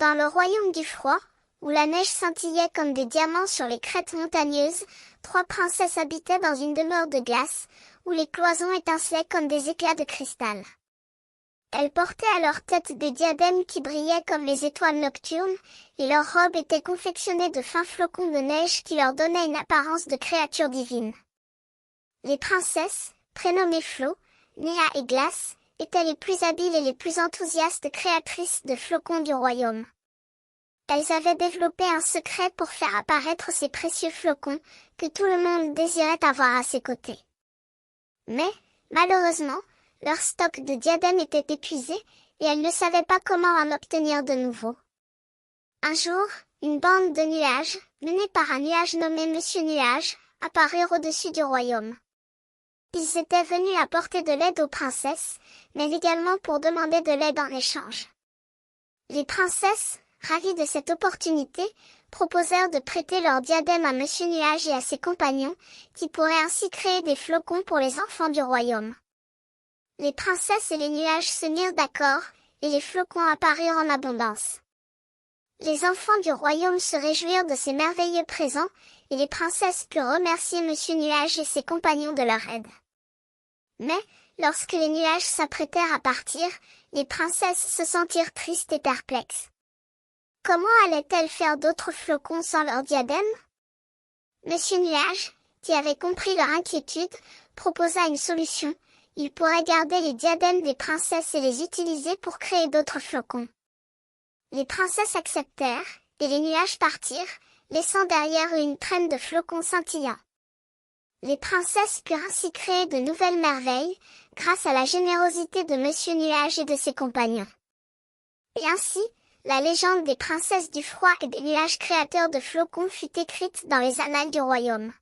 Dans le royaume du froid, où la neige scintillait comme des diamants sur les crêtes montagneuses, 3 princesses habitaient dans une demeure de glace, où les cloisons étincelaient comme des éclats de cristal. Elles portaient à leur tête des diadèmes qui brillaient comme les étoiles nocturnes, et leurs robes étaient confectionnées de fins flocons de neige qui leur donnaient une apparence de créatures divines. Les princesses, prénommées Flo, Néa et Glace, étaient les plus habiles et les plus enthousiastes créatrices de flocons du royaume. Elles avaient développé un secret pour faire apparaître ces précieux flocons, que tout le monde désirait avoir à ses côtés. Mais, malheureusement, leur stock de diadèmes était épuisé, et elles ne savaient pas comment en obtenir de nouveaux. Un jour, une bande de nuages, menée par un nuage nommé Monsieur Nuage, apparurent au-dessus du royaume. Ils étaient venus apporter de l'aide aux princesses, mais également pour demander de l'aide en échange. Les princesses, ravies de cette opportunité, proposèrent de prêter leur diadème à Monsieur Nuage et à ses compagnons, qui pourraient ainsi créer des flocons pour les enfants du royaume. Les princesses et les nuages se mirent d'accord, et les flocons apparurent en abondance. Les enfants du royaume se réjouirent de ces merveilleux présents, et les princesses purent remercier Monsieur Nuage et ses compagnons de leur aide. Mais, lorsque les nuages s'apprêtèrent à partir, les princesses se sentirent tristes et perplexes. Comment allaient-elles faire d'autres flocons sans leur diadème? Monsieur Nuage, qui avait compris leur inquiétude, proposa une solution. Il pourrait garder les diadèmes des princesses et les utiliser pour créer d'autres flocons. Les princesses acceptèrent, et les nuages partirent, laissant derrière eux une traîne de flocons scintillants. Les princesses purent ainsi créer de nouvelles merveilles, grâce à la générosité de Monsieur Nuage et de ses compagnons. Et ainsi, la légende des princesses du froid et des nuages créateurs de flocons fut écrite dans les annales du royaume.